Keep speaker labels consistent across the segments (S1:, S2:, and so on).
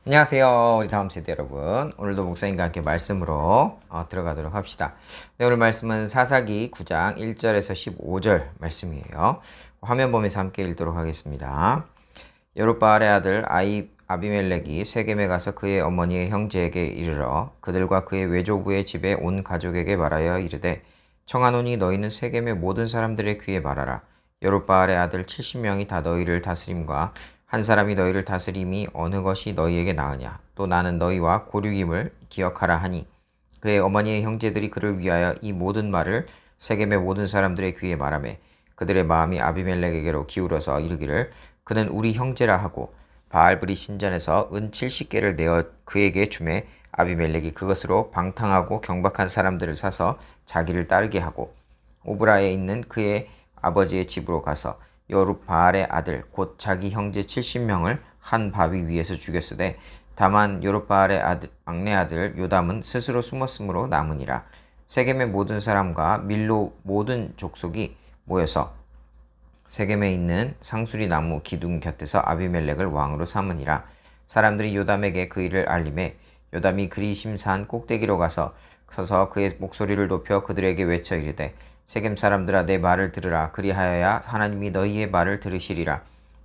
S1: 안녕하세요. 우리 다음 세대 여러분. 오늘도 목사님과 함께 말씀으로 들어가도록 합시다. 네, 오늘 말씀은 사사기 9장 1절에서 15절 말씀이에요. 화면 보면서 함께 읽도록 하겠습니다. 여룻바알의 아들 아비멜렉이 세겜에 가서 그의 어머니의 형제에게 이르러 그들과 그의 외조부의 집에 온 가족에게 말하여 이르되 청하노니 너희는 세겜의 모든 사람들의 귀에 말하라. 여룻바알의 아들 70명이 다 너희를 다스림과 한 사람이 너희를 다스림이 어느 것이 너희에게 나으냐. 또 나는 너희와 고륙임을 기억하라 하니 그의 어머니의 형제들이 그를 위하여 이 모든 말을 세겜의 모든 사람들의 귀에 말하매 그들의 마음이 아비멜렉에게로 기울어서 이르기를 그는 우리 형제라 하고 바알브리 신전에서 은 70개를 내어 그에게 주매 아비멜렉이 그것으로 방탕하고 경박한 사람들을 사서 자기를 따르게 하고 오브라에 있는 그의 아버지의 집으로 가서 여룻바알의 아들 곧 자기 형제 70명을 한 바위 위에서 죽였으되 다만 여룻바알의 막내 아들 요담은 스스로 숨었으므로 남으니라. 세겜의 모든 사람과 밀로 모든 족속이 모여서 세겜에 있는 상수리 나무 기둥 곁에서 아비멜렉을 왕으로 삼으니라. 사람들이 요담에게 그 일을 알림해 요담이 그리심산 꼭대기로 가서 서서 그의 목소리를 높여 그들에게 외쳐 이르되 세겜 사람들아 내 말을 들으라. 그리하여야 하나님이 너희의 말을 들으시리라.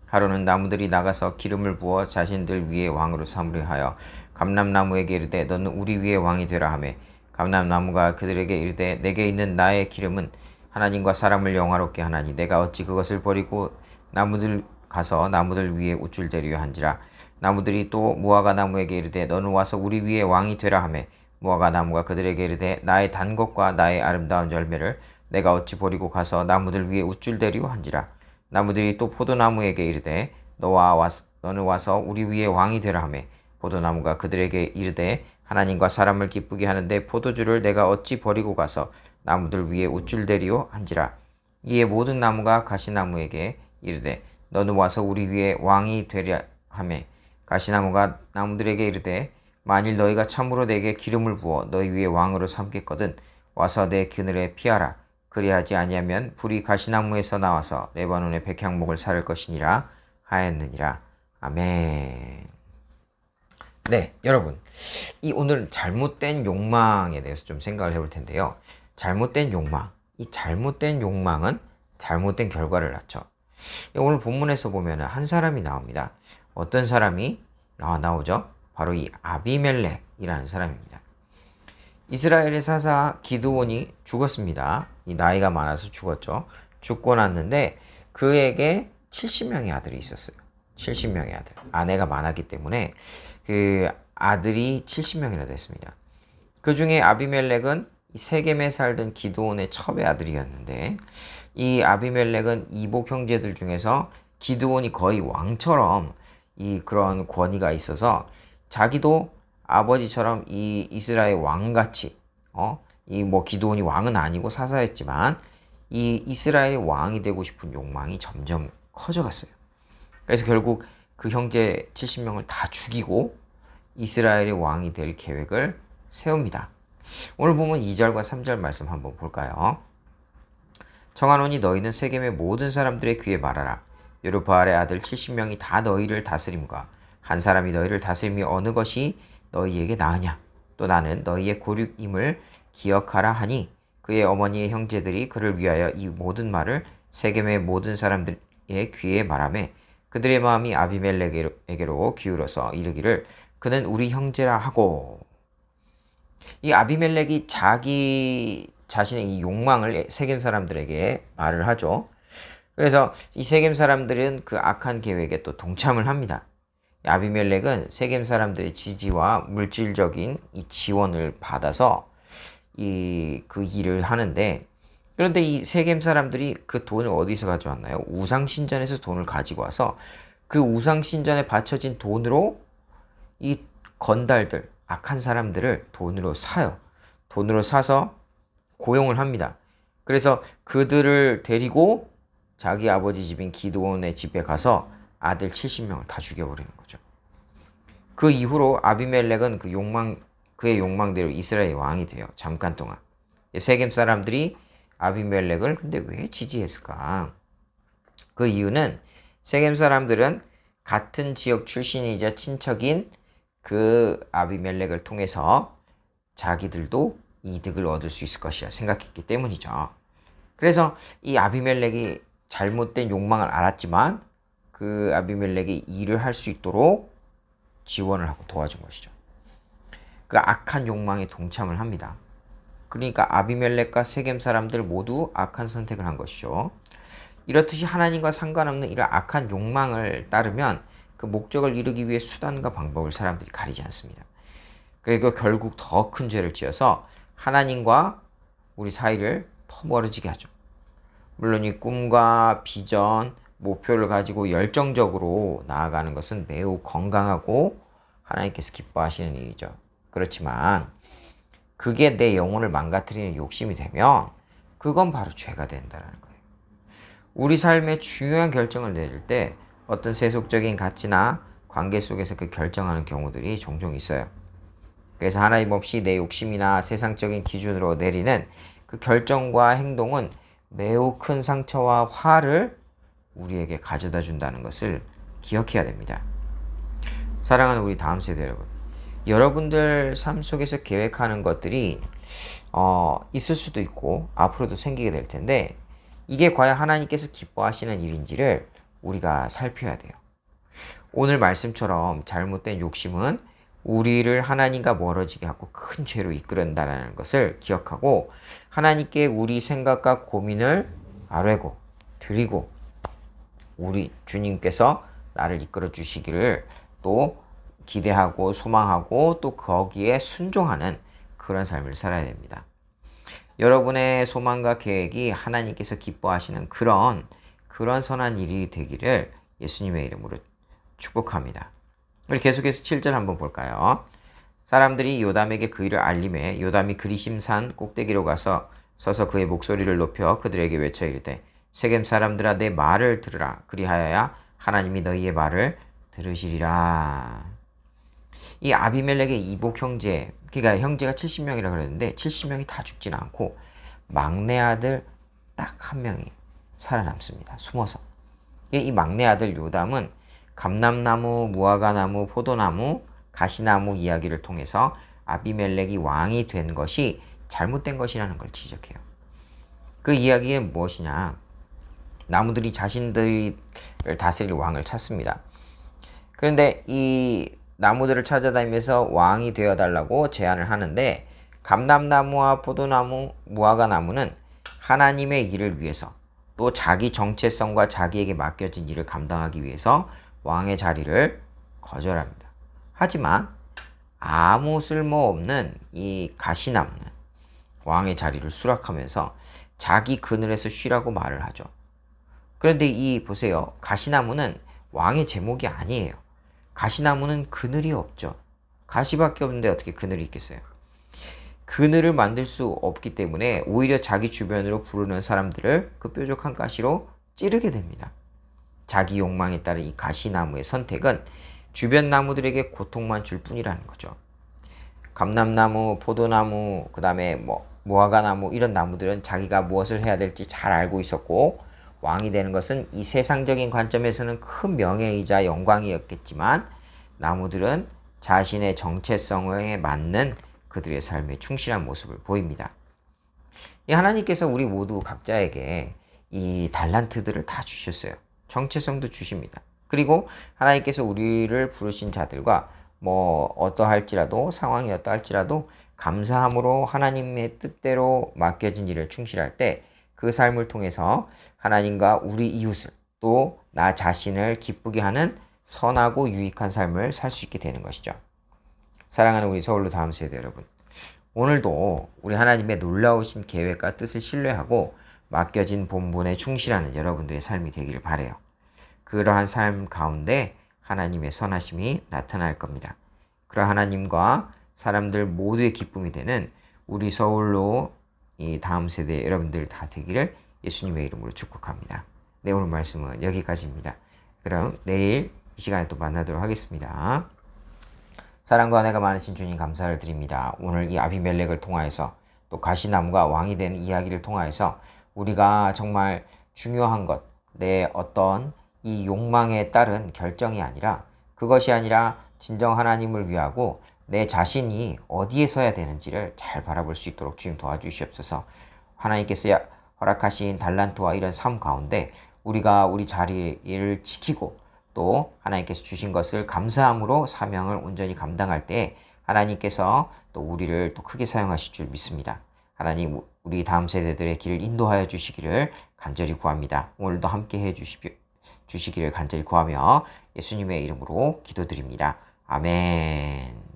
S1: 하루는 나무들이 나가서 기름을 부어 자신들 위에 왕으로 삼으려 하여 감람나무에게 이르되 너는 우리 위에 왕이 되라 하매 감람나무가 그들에게 이르되 내게 있는 나의 기름은 하나님과 사람을 영화롭게 하나니 내가 어찌 그것을 버리고 나무들 가서 나무들 위에 우쭐대려 한지라. 나무들이 또 무화과 나무에게 이르되 너는 와서 우리 위에 왕이 되라 하매 무화과 나무가 그들에게 이르되 나의 단 것과 나의 아름다운 열매를 내가 어찌 버리고 가서 나무들 위에 우쭐대리오 한지라. 나무들이 또 포도나무에게 이르되 너는 와서 우리 위에 왕이 되라 하매 포도나무가 그들에게 이르되 하나님과 사람을 기쁘게 하는데 포도주를 내가 어찌 버리고 가서 나무들 위에 우쭐대리오 한지라. 이에 모든 나무가 가시나무에게 이르되 너는 와서 우리 위에 왕이 되려 하매 가시나무가 나무들에게 이르되 만일 너희가 참으로 내게 기름을 부어 너희 위에 왕으로 삼겠거든 와서 내 그늘에 피하라. 그리하지 아니하면 불이 가시나무에서 나와서 레바논의 백향목을 사를 것이니라 하였느니라. 아멘. 네, 여러분. 이 오늘 잘못된 욕망에 대해서 좀 생각을 해볼 텐데요. 잘못된 욕망. 이 잘못된 욕망은 잘못된 결과를 낳죠. 오늘 본문에서 보면 한 사람이 나옵니다. 어떤 사람이 나오죠? 바로 이 아비멜렉이라는 사람입니다. 이스라엘의 사사 기드온이 죽었습니다. 이 나이가 많아서 죽었죠. 죽고 났는데 그에게 70명의 아들이 있었어요. 70명의 아들. 아내가 많았기 때문에 그 아들이 70명이나 됐습니다. 그 중에 아비멜렉은 세겜에 살던 기드온의 첩의 아들이었는데 이 아비멜렉은 이복 형제들 중에서 기드온이 거의 왕처럼 이 그런 권위가 있어서 자기도 아버지처럼 이 이스라엘 왕같이 이 뭐 기드온이 왕은 아니고 사사였지만 이 이스라엘의 왕이 되고 싶은 욕망이 점점 커져갔어요. 그래서 결국 그 형제 70명을 다 죽이고 이스라엘의 왕이 될 계획을 세웁니다. 오늘 보면 2절과 3절 말씀 한번 볼까요? 청하노니 너희는 세겜의 모든 사람들의 귀에 말하라. 여룻바알의 아들 70명이 다 너희를 다스림과 한 사람이 너희를 다스림이 어느 것이 너희에게 나으냐. 또 나는 너희의 고륙임을 기억하라 하니 그의 어머니의 형제들이 그를 위하여 이 모든 말을 세겜의 모든 사람들의 귀에 말하매 그들의 마음이 아비멜렉에게로 기울어서 이르기를 그는 우리 형제라 하고. 이 아비멜렉이 자기 자신의 이 욕망을 세겜 사람들에게 말을 하죠. 그래서 이 세겜 사람들은 그 악한 계획에 또 동참을 합니다. 아비멜렉은 세겜 사람들의 지지와 물질적인 이 지원을 받아서 그 일을 하는데, 그런데 이 세겜 사람들이 그 돈을 어디서 가져왔나요? 우상신전에서 돈을 가지고 와서 그 우상신전에 바쳐진 돈으로 이 건달들, 악한 사람들을 돈으로 사요. 돈으로 사서 고용을 합니다. 그래서 그들을 데리고 자기 아버지 집인 기드온의 집에 가서 아들 70명을 다 죽여버리는 거죠. 그 이후로 아비멜렉은 그의 욕망대로 이스라엘 왕이 돼요. 잠깐 동안. 세겜 사람들이 아비멜렉을 근데 왜 지지했을까? 그 이유는 세겜 사람들은 같은 지역 출신이자 친척인 그 아비멜렉을 통해서 자기들도 이득을 얻을 수 있을 것이라 생각했기 때문이죠. 그래서 이 아비멜렉이 잘못된 욕망을 알았지만 그 아비멜렉이 일을 할 수 있도록 지원을 하고 도와준 것이죠. 그 악한 욕망에 동참을 합니다. 그러니까 아비멜렉과 세겜 사람들 모두 악한 선택을 한 것이죠. 이렇듯이 하나님과 상관없는 이런 악한 욕망을 따르면 그 목적을 이루기 위해 수단과 방법을 사람들이 가리지 않습니다. 그리고 결국 더 큰 죄를 지어서 하나님과 우리 사이를 더 멀어지게 하죠. 물론 이 꿈과 비전, 목표를 가지고 열정적으로 나아가는 것은 매우 건강하고 하나님께서 기뻐하시는 일이죠. 그렇지만 그게 내 영혼을 망가뜨리는 욕심이 되면 그건 바로 죄가 된다는 거예요. 우리 삶의 중요한 결정을 내릴 때 어떤 세속적인 가치나 관계 속에서 그 결정하는 경우들이 종종 있어요. 그래서 하나님 없이 내 욕심이나 세상적인 기준으로 내리는 그 결정과 행동은 매우 큰 상처와 화를 우리에게 가져다 준다는 것을 기억해야 됩니다. 사랑하는 우리 다음 세대 여러분, 여러분들 삶 속에서 계획하는 것들이 있을 수도 있고 앞으로도 생기게 될 텐데 이게 과연 하나님께서 기뻐하시는 일인지를 우리가 살펴야 돼요. 오늘 말씀처럼 잘못된 욕심은 우리를 하나님과 멀어지게 하고 큰 죄로 이끌어낸다는 것을 기억하고 하나님께 우리 생각과 고민을 아뢰고 드리고 우리 주님께서 나를 이끌어 주시기를 또 기대하고 소망하고 또 거기에 순종하는 그런 삶을 살아야 됩니다. 여러분의 소망과 계획이 하나님께서 기뻐하시는 그런 선한 일이 되기를 예수님의 이름으로 축복합니다. 우리 계속해서 7절 한번 볼까요? 사람들이 요담에게 그 일을 알림해 요담이 그리심산 꼭대기로 가서 서서 그의 목소리를 높여 그들에게 외쳐 이르되 세겜 사람들아 내 말을 들으라 그리하여야 하나님이 너희의 말을 들으시리라. 이 아비멜렉의 이복 형제, 그러니까 형제가 70명이라고 그랬는데 70명이 다 죽진 않고 막내 아들 딱 한 명이 살아남습니다. 숨어서. 이 막내 아들 요담은 감람나무, 무화과나무, 포도나무, 가시나무 이야기를 통해서 아비멜렉이 왕이 된 것이 잘못된 것이라는 걸 지적해요. 그 이야기는 무엇이냐? 나무들이 자신들을 다스릴 왕을 찾습니다. 그런데 이 나무들을 찾아다니면서 왕이 되어달라고 제안을 하는데 감람나무와 포도나무, 무화과나무는 하나님의 일을 위해서 또 자기 정체성과 자기에게 맡겨진 일을 감당하기 위해서 왕의 자리를 거절합니다. 하지만 아무 쓸모없는 이 가시나무는 왕의 자리를 수락하면서 자기 그늘에서 쉬라고 말을 하죠. 그런데 보세요. 가시나무는 왕의 제목이 아니에요. 가시나무는 그늘이 없죠. 가시밖에 없는데 어떻게 그늘이 있겠어요? 그늘을 만들 수 없기 때문에 오히려 자기 주변으로 부르는 사람들을 그 뾰족한 가시로 찌르게 됩니다. 자기 욕망에 따른 이 가시나무의 선택은 주변 나무들에게 고통만 줄 뿐이라는 거죠. 감람나무, 포도나무, 그 다음에 무화과나무 이런 나무들은 자기가 무엇을 해야 될지 잘 알고 있었고 왕이 되는 것은 이 세상적인 관점에서는 큰 명예이자 영광이었겠지만 나무들은 자신의 정체성에 맞는 그들의 삶에 충실한 모습을 보입니다. 이 하나님께서 우리 모두 각자에게 이 달란트들을 다 주셨어요. 정체성도 주십니다. 그리고 하나님께서 우리를 부르신 자들과 어떠할지라도 상황이 어떠할지라도 감사함으로 하나님의 뜻대로 맡겨진 일을 충실할 때 그 삶을 통해서 하나님과 우리 이웃을 또 나 자신을 기쁘게 하는 선하고 유익한 삶을 살 수 있게 되는 것이죠. 사랑하는 우리 서울로 다음 세대 여러분, 오늘도 우리 하나님의 놀라우신 계획과 뜻을 신뢰하고 맡겨진 본분에 충실하는 여러분들의 삶이 되기를 바라요. 그러한 삶 가운데 하나님의 선하심이 나타날 겁니다. 그러한 하나님과 사람들 모두의 기쁨이 되는 우리 서울로 이 다음 세대 여러분들 다 되기를 예수님의 이름으로 축복합니다. 네, 오늘 말씀은 여기까지입니다. 그럼 내일 이 시간에 또 만나도록 하겠습니다. 사랑과 은혜가 많으신 주님 감사를 드립니다. 오늘 이 아비멜렉을 통하여서 또 가시나무가 왕이 되는 이야기를 통하여서 우리가 정말 중요한 것, 내 어떤 이 욕망에 따른 결정이 아니라 그것이 아니라 진정 하나님을 위하고 내 자신이 어디에 서야 되는지를 잘 바라볼 수 있도록 주님 도와주시옵소서. 하나님께서 허락하신 달란트와 이런 삶 가운데 우리가 우리 자리를 지키고 또 하나님께서 주신 것을 감사함으로 사명을 온전히 감당할 때 하나님께서 또 우리를 또 크게 사용하실 줄 믿습니다. 하나님, 우리 다음 세대들의 길을 인도하여 주시기를 간절히 구합니다. 오늘도 함께 해 주시기를 간절히 구하며 예수님의 이름으로 기도드립니다. 아멘.